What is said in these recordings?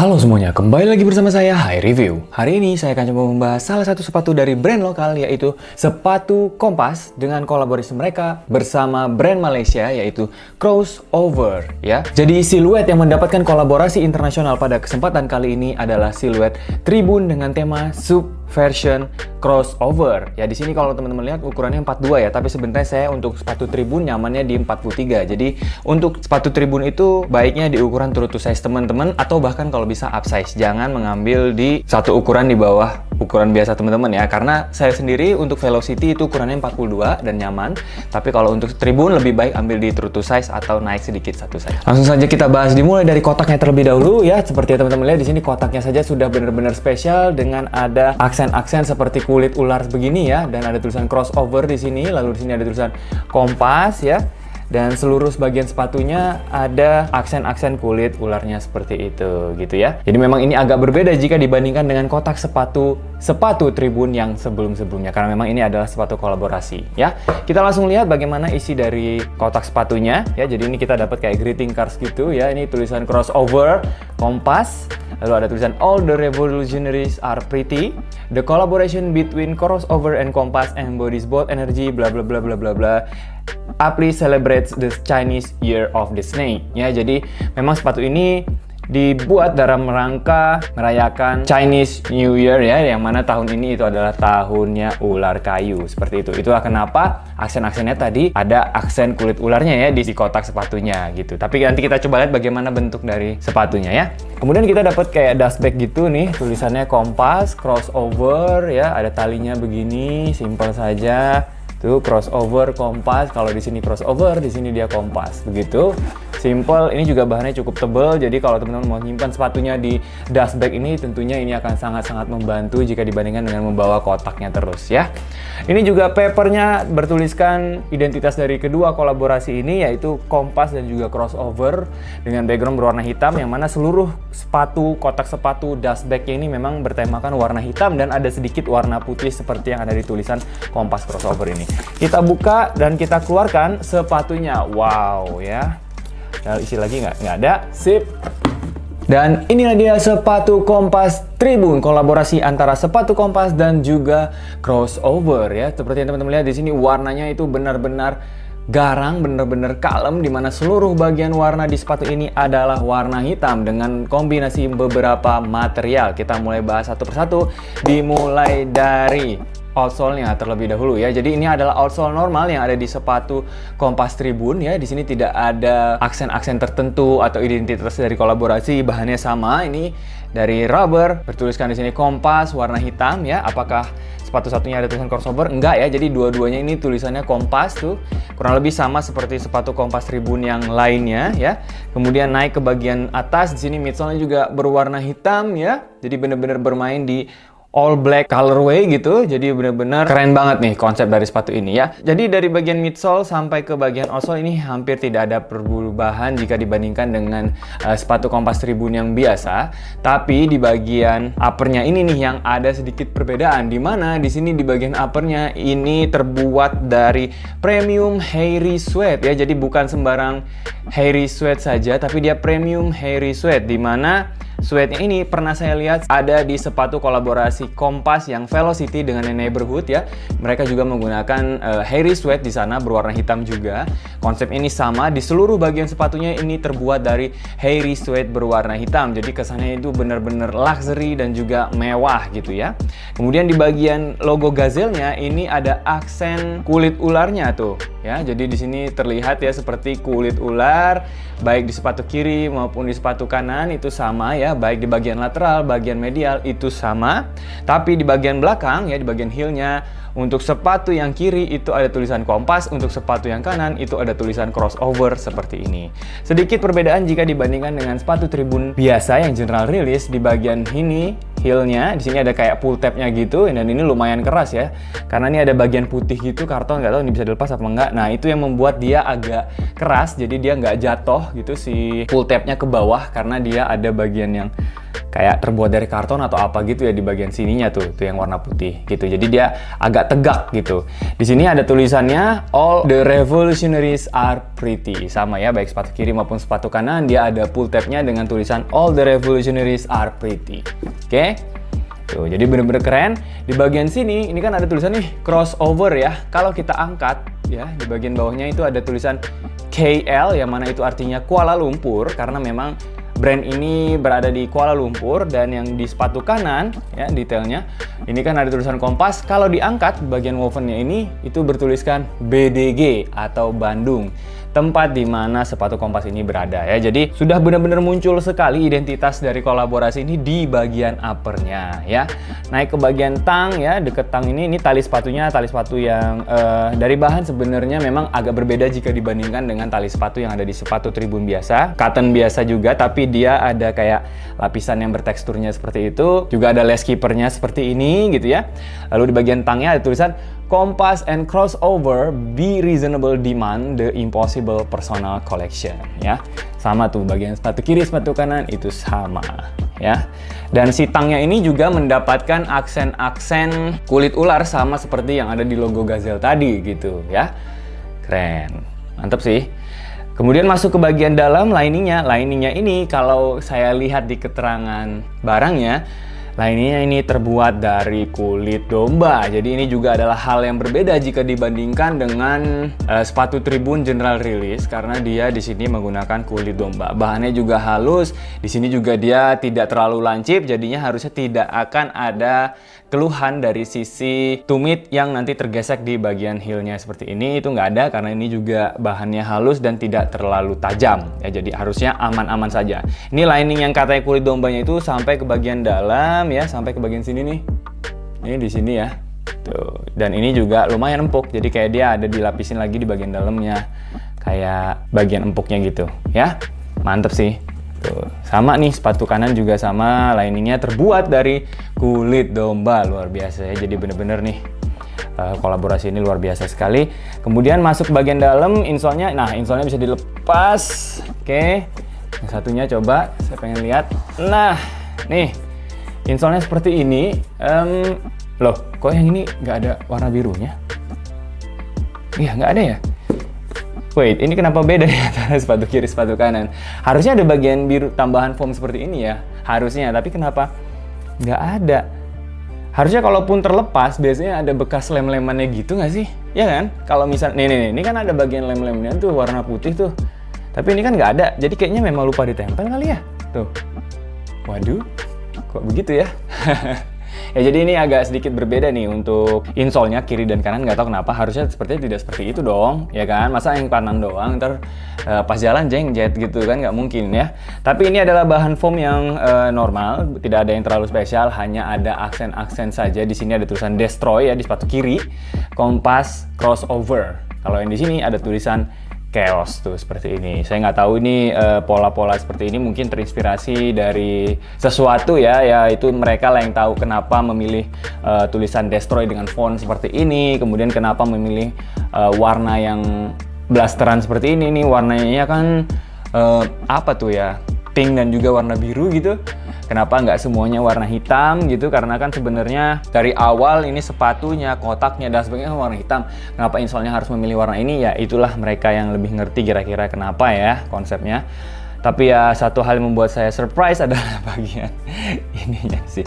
Halo semuanya, kembali lagi bersama saya, Hai Review. Hari ini saya akan coba membahas salah satu sepatu dari brand lokal, yaitu sepatu Kompas dengan kolaborasi mereka bersama brand Malaysia, yaitu Crossover. Ya, jadi siluet yang mendapatkan kolaborasi internasional pada kesempatan kali ini adalah siluet Tribun dengan tema Subversion Crossover. Ya, di sini kalau teman-teman lihat ukurannya 42 ya, tapi sebenarnya saya untuk sepatu Tribun nyamannya di 43. Jadi untuk sepatu Tribun itu baiknya di ukuran true to size teman-teman, atau bahkan kalau bisa upsize. Jangan mengambil di satu ukuran di bawah ukuran biasa teman-teman ya, karena saya sendiri untuk Velocity itu ukurannya 42 dan nyaman, tapi kalau untuk Tribun lebih baik ambil di true to size atau naik sedikit satu size. Langsung saja kita bahas, dimulai dari kotaknya terlebih dahulu ya. Seperti yang teman-teman lihat di sini, kotaknya saja sudah benar-benar spesial dengan ada aksen-aksen seperti kulit ular begini ya, dan ada tulisan Crossover di sini, lalu di sini ada tulisan Kompas ya. Dan seluruh bagian sepatunya ada aksen-aksen kulit ularnya seperti itu gitu ya. Jadi memang ini agak berbeda jika dibandingkan dengan kotak sepatu Tribun yang sebelum-sebelumnya, karena memang ini adalah sepatu kolaborasi ya. Kita langsung lihat bagaimana isi dari kotak sepatunya ya. Jadi ini kita dapat kayak greeting cards gitu ya. Ini tulisan Crossover Kompas. Lalu ada tulisan all the revolutionaries are pretty. The collaboration between Crossover and Kompas embodies both energy bla bla bla bla bla bla. Aptly celebrates the Chinese Year of the Snake. Ya, jadi memang sepatu ini dibuat dalam rangka merayakan Chinese New Year ya, yang mana tahun ini itu adalah tahunnya ular kayu, seperti itu. Itulah kenapa aksen-aksennya tadi ada aksen kulit ularnya ya di kotak sepatunya gitu. Tapi nanti kita coba lihat bagaimana bentuk dari sepatunya ya. Kemudian kita dapat kayak dust bag gitu nih, tulisannya Kompas Crossover ya, ada talinya begini, simple saja. Tuh Crossover Kompas, kalau di sini Crossover, di sini dia Kompas, begitu. Simple, ini juga bahannya cukup tebal, jadi kalau teman-teman mau nyimpan sepatunya di dust bag ini, tentunya ini akan sangat-sangat membantu jika dibandingkan dengan membawa kotaknya terus ya. Ini juga papernya bertuliskan identitas dari kedua kolaborasi ini, yaitu Kompas dan juga Crossover, dengan background berwarna hitam, yang mana seluruh sepatu, kotak sepatu, dust bagnya ini memang bertemakan warna hitam dan ada sedikit warna putih seperti yang ada di tulisan Kompas Crossover ini. Kita buka dan kita keluarkan sepatunya. Wow ya. Nah, isi lagi nggak ada. Sip. Dan inilah dia sepatu Kompas Tribun, kolaborasi antara sepatu Kompas dan juga Crossover ya. Seperti yang teman-teman lihat di sini, warnanya itu benar-benar garang, benar-benar kalem, dimana seluruh bagian warna di sepatu ini adalah warna hitam dengan kombinasi beberapa material. Kita mulai bahas satu persatu, dimulai dari outsole-nya terlebih dahulu ya. Jadi ini adalah outsole normal yang ada di sepatu Kompas Tribun ya. Di sini tidak ada aksen-aksen tertentu atau identitas dari kolaborasi. Bahannya sama, ini dari rubber, bertuliskan di sini Kompas warna hitam ya. Apakah sepatu satunya ada tulisan Crossover? Enggak ya. Jadi dua-duanya ini tulisannya Kompas tuh. Kurang lebih sama seperti sepatu Kompas Tribun yang lainnya ya. Kemudian naik ke bagian atas, di sini midsole-nya juga berwarna hitam ya. Jadi benar-benar bermain di all black colorway gitu, jadi benar-benar keren banget nih konsep dari sepatu ini ya. Jadi dari bagian midsole sampai ke bagian outsole ini hampir tidak ada perubahan jika dibandingkan dengan sepatu Kompas Tribun yang biasa. Tapi di bagian uppernya ini nih yang ada sedikit perbedaan, di mana di sini di bagian uppernya ini terbuat dari premium hairy sweat ya. Jadi bukan sembarang hairy sweat saja, tapi dia premium hairy sweat, di mana sweatnya ini pernah saya lihat ada di sepatu kolaborasi Kompas yang Velocity dengan Neighborhood ya. Mereka juga menggunakan hairy sweat di sana, berwarna hitam juga. Konsep ini sama, di seluruh bagian sepatunya ini terbuat dari hairy sweat berwarna hitam. Jadi kesannya itu benar-benar luxury dan juga mewah gitu ya. Kemudian di bagian logo gazelle-nya ini ada aksen kulit ularnya tuh ya. Jadi di sini terlihat ya seperti kulit ular, baik di sepatu kiri maupun di sepatu kanan itu sama ya. Baik di bagian lateral, bagian medial itu sama. Tapi di bagian belakang ya, di bagian heel-nya, untuk sepatu yang kiri itu ada tulisan Kompas, untuk sepatu yang kanan itu ada tulisan Crossover seperti ini. Sedikit perbedaan jika dibandingkan dengan sepatu Tribun biasa yang general release. Di bagian ini heel-nya, di sini ada kayak pull tab-nya gitu, dan ini lumayan keras ya. Karena ini ada bagian putih gitu, karton, nggak tahu ini bisa dilepas apa enggak. Nah, itu yang membuat dia agak keras, jadi dia nggak jatuh gitu si pull tab-nya ke bawah, karena dia ada bagian yang kayak terbuat dari karton atau apa gitu ya di bagian sininya tuh yang warna putih gitu. Jadi dia agak tegak gitu. Di sini ada tulisannya all the revolutionaries are pretty. Sama ya, baik sepatu kiri maupun sepatu kanan dia ada pull tabnya dengan tulisan all the revolutionaries are pretty. Oke? Tuh, jadi bener-bener keren. Di bagian sini ini kan ada tulisan nih crossover ya. Kalau kita angkat ya, di bagian bawahnya itu ada tulisan KL yang mana itu artinya Kuala Lumpur, karena memang brand ini berada di Kuala Lumpur. Dan yang di sepatu kanan ya, detailnya ini kan ada tulisan Kompas. Kalau diangkat bagian wovennya ini itu bertuliskan BDG atau Bandung, tempat di mana sepatu Kompas ini berada ya. Jadi sudah benar-benar muncul sekali identitas dari kolaborasi ini di bagian uppernya ya. Naik ke bagian tang ya, deket tang ini tali sepatunya, tali sepatu yang dari bahan sebenarnya memang agak berbeda jika dibandingkan dengan tali sepatu yang ada di sepatu Tribun biasa. Cotton biasa juga, tapi dia ada kayak lapisan yang berteksturnya seperti itu. Juga ada lace keepernya seperti ini gitu ya. Lalu di bagian tangnya ada tulisan Kompas and crossover, be reasonable demand the impossible personal collection ya. Sama tuh bagian sepatu kiri, sepatu kanan itu sama ya. Dan si tangnya ini juga mendapatkan aksen-aksen kulit ular sama seperti yang ada di logo Gazelle tadi gitu ya. Keren, mantap sih. Kemudian masuk ke bagian dalam liningnya. Liningnya ini kalau saya lihat di keterangan barangnya, lainnya ini terbuat dari kulit domba. Jadi ini juga adalah hal yang berbeda jika dibandingkan dengan sepatu Tribun General Release, karena dia di sini menggunakan kulit domba. Bahannya juga halus. Di sini juga dia tidak terlalu lancip, jadinya harusnya tidak akan ada keluhan dari sisi tumit yang nanti tergesek di bagian heelnya seperti ini. Itu nggak ada karena ini juga bahannya halus dan tidak terlalu tajam ya. Jadi harusnya aman-aman saja. Ini lining yang katanya kulit dombanya itu sampai ke bagian dalam ya, sampai ke bagian sini nih. Ini di sini ya. Tuh. Dan ini juga lumayan empuk. Jadi kayak dia ada dilapisin lagi di bagian dalamnya. Kayak bagian empuknya gitu ya. Mantep sih. Tuh. Sama nih sepatu kanan juga sama, liningnya terbuat dari kulit domba. Luar biasa ya. Jadi bener-bener nih kolaborasi ini luar biasa sekali. Kemudian masuk bagian dalam, insole-nya. Nah, insole-nya bisa dilepas. Oke. Yang satunya coba saya pengen lihat. Nah, nih insole-nya seperti ini. Loh, kok yang ini nggak ada warna birunya? Iya, nggak ada ya? Wait, ini kenapa beda ya antara sepatu kiri, sepatu kanan? Harusnya ada bagian biru tambahan foam seperti ini ya, harusnya. Tapi kenapa nggak ada? Harusnya kalaupun terlepas, biasanya ada bekas lem-lemannya gitu nggak sih? Ya kan? Kalau misal, nih, ini kan ada bagian lem-lemnya tuh warna putih tuh. Tapi ini kan nggak ada, jadi kayaknya memang lupa ditempel kali ya? Tuh. Waduh, kok begitu ya? Ya jadi ini agak sedikit berbeda nih untuk insole-nya kiri dan kanan, nggak tahu kenapa. Harusnya sepertinya tidak seperti itu dong, ya kan? Masa yang kanan doang, ntar pas jalan jengjet gitu kan, nggak mungkin ya. Tapi ini adalah bahan foam yang normal, tidak ada yang terlalu spesial, hanya ada aksen-aksen saja. Di sini ada tulisan Destroy ya di sepatu kiri, Kompas crossover. Kalau yang di sini ada tulisan Chaos tuh seperti ini. Saya nggak tahu ini pola-pola seperti ini mungkin terinspirasi dari sesuatu ya itu mereka lah yang tahu kenapa memilih tulisan Destroy dengan font seperti ini, kemudian kenapa memilih warna yang blasteran seperti ini. Nih warnanya kan apa tuh ya, pink dan juga warna biru gitu. Kenapa nggak semuanya warna hitam gitu? Karena kan sebenarnya dari awal ini sepatunya, kotaknya dan sebagainya warna hitam. Kenapa insole-nya harus memilih warna ini? Ya itulah mereka yang lebih ngerti kira-kira kenapa ya konsepnya. Tapi ya satu hal yang membuat saya surprise adalah bagian ininya sih.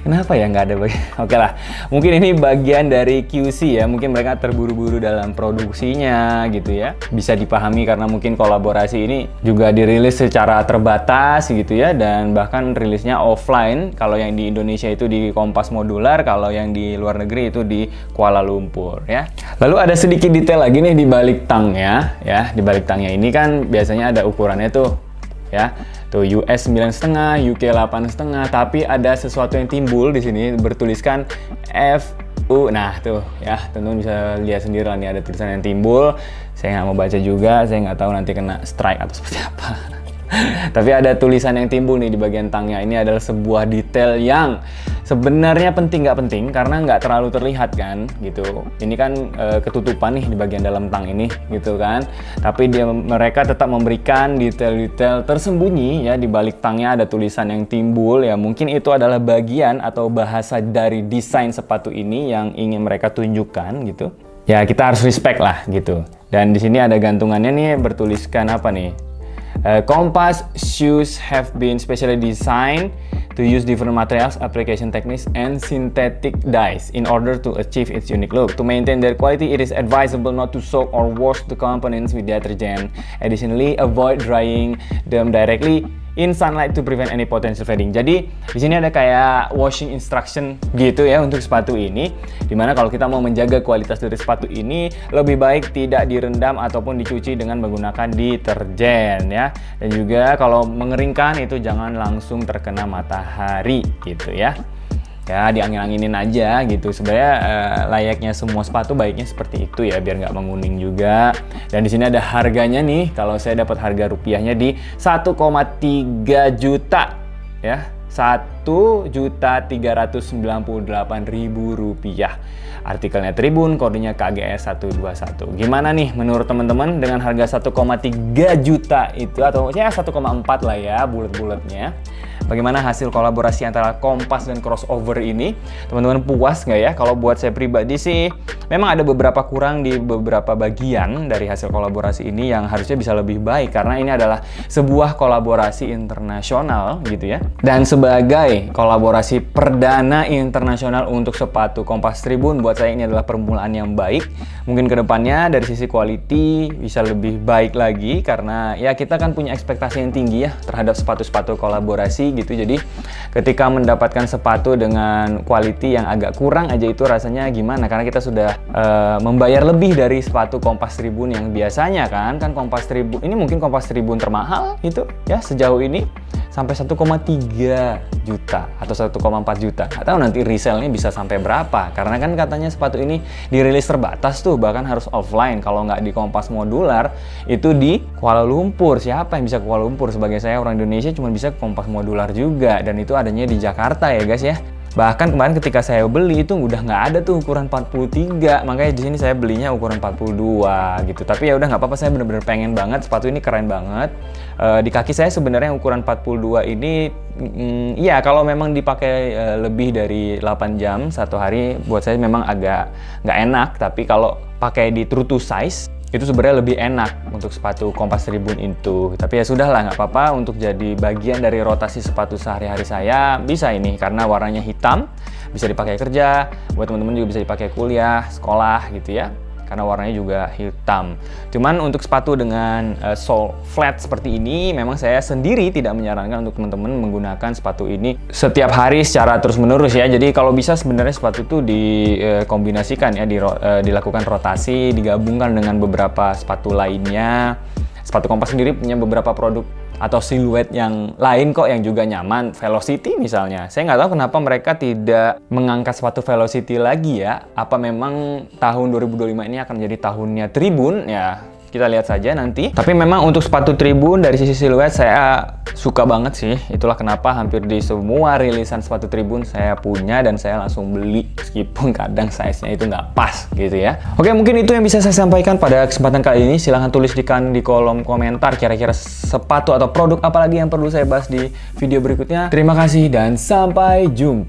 Kenapa ya nggak ada bagian? Oke lah, mungkin ini bagian dari QC ya. Mungkin mereka terburu-buru dalam produksinya gitu ya. Bisa dipahami karena mungkin kolaborasi ini juga dirilis secara terbatas gitu ya. Dan bahkan rilisnya offline. Kalau yang di Indonesia itu di Kompas Modular, kalau yang di luar negeri itu di Kuala Lumpur ya. Lalu ada sedikit detail lagi nih di balik tangnya ya. Di balik tangnya ini kan biasanya ada ukurannya tuh. Ya, tuh US 9,5, UK 8,5, tapi ada sesuatu yang timbul di sini bertuliskan FU. Nah, tuh ya, teman-teman bisa lihat sendiri lah nih ada tulisan yang timbul. Saya nggak mau baca juga, saya nggak tahu nanti kena strike atau seperti apa. Tapi ada tulisan yang timbul nih di bagian tangnya. Ini adalah sebuah detail yang sebenarnya penting nggak penting karena nggak terlalu terlihat kan gitu. Ini kan ketutupan nih di bagian dalam tang ini gitu kan. Tapi mereka tetap memberikan detail-detail tersembunyi ya, di balik tangnya ada tulisan yang timbul ya. Mungkin itu adalah bagian atau bahasa dari desain sepatu ini yang ingin mereka tunjukkan gitu. Ya kita harus respect lah gitu. Dan di sini ada gantungannya nih, bertuliskan apa nih? Compass shoes have been specially designed to use different materials, application techniques, and synthetic dyes in order to achieve its unique look. To maintain their quality, it is advisable not to soak or wash the components with detergent. Additionally, avoid drying them directly in sunlight to prevent any potential fading. Jadi di sini ada kayak washing instruction gitu ya untuk sepatu ini, dimana kalau kita mau menjaga kualitas dari sepatu ini lebih baik tidak direndam ataupun dicuci dengan menggunakan deterjen ya. Dan juga kalau mengeringkan itu jangan langsung terkena matahari gitu ya. Ya diangin-anginin aja gitu. Sebenarnya layaknya semua sepatu baiknya seperti itu ya, biar nggak menguning juga. Dan di sini ada harganya nih. Kalau saya dapat harga rupiahnya di 1,3 juta ya. 1.398.000 rupiah. Artikelnya Tribun, kodenya KGS 121. Gimana nih menurut teman-teman dengan harga 1,3 juta itu, atau ya 1,4 lah ya bulat-bulatnya? Bagaimana hasil kolaborasi antara Compass dan Crossover ini? Teman-teman puas nggak ya? Kalau buat saya pribadi sih, memang ada beberapa kurang di beberapa bagian dari hasil kolaborasi ini yang harusnya bisa lebih baik, karena ini adalah sebuah kolaborasi internasional gitu ya. Dan sebagai kolaborasi perdana internasional untuk sepatu Compass Tribun, buat saya ini adalah permulaan yang baik. Mungkin kedepannya dari sisi quality bisa lebih baik lagi, karena ya kita kan punya ekspektasi yang tinggi ya terhadap sepatu-sepatu kolaborasi gitu. Jadi ketika mendapatkan sepatu dengan quality yang agak kurang aja itu rasanya gimana, karena kita sudah membayar lebih dari sepatu Compass Tribun yang biasanya kan Compass Tribun ini mungkin Compass Tribun termahal gitu ya sejauh ini, sampai 1,3 juta atau 1,4 juta. Atau nanti resellnya bisa sampai berapa, karena kan katanya sepatu ini dirilis terbatas tuh, bahkan harus offline. Kalau nggak di Compass Modular itu di Kuala Lumpur. Siapa yang bisa ke Kuala Lumpur? Sebagai saya orang Indonesia cuma bisa ke Compass Modular juga, dan itu adanya di Jakarta ya guys ya. Bahkan kemarin ketika saya beli itu udah nggak ada tuh ukuran 43, makanya di sini saya belinya ukuran 42 gitu. Tapi ya udah nggak apa-apa, saya bener-bener pengen banget, sepatu ini keren banget. Di kaki saya sebenarnya ukuran 42 ini, ya kalau memang dipakai lebih dari 8 jam satu hari, buat saya memang agak nggak enak. Tapi kalau pakai di true to size, itu sebenarnya lebih enak untuk sepatu Compass Tribun itu. Tapi ya sudahlah, nggak apa-apa, untuk jadi bagian dari rotasi sepatu sehari-hari saya bisa ini, karena warnanya hitam, bisa dipakai kerja, buat teman-teman juga bisa dipakai kuliah, sekolah gitu ya, karena warnanya juga hitam. Cuman untuk sepatu dengan sole flat seperti ini, memang saya sendiri tidak menyarankan untuk teman-teman menggunakan sepatu ini setiap hari secara terus-menerus ya. Jadi kalau bisa sebenarnya sepatu itu dikombinasikan ya, dilakukan rotasi, digabungkan dengan beberapa sepatu lainnya. Sepatu Compass sendiri punya beberapa produk atau siluet yang lain kok yang juga nyaman. Velocity misalnya, saya nggak tahu kenapa mereka tidak mengangkat sepatu Velocity lagi ya. Apa memang tahun 2025 ini akan menjadi tahunnya Tribun ya? Kita lihat saja nanti. Tapi memang untuk sepatu Tribun dari sisi siluet saya suka banget sih. Itulah kenapa hampir di semua rilisan sepatu Tribun saya punya dan saya langsung beli, meskipun kadang size-nya itu nggak pas gitu ya. Oke, mungkin itu yang bisa saya sampaikan pada kesempatan kali ini. Silahkan tuliskan di kolom komentar kira-kira sepatu atau produk apa lagi yang perlu saya bahas di video berikutnya. Terima kasih dan sampai jumpa.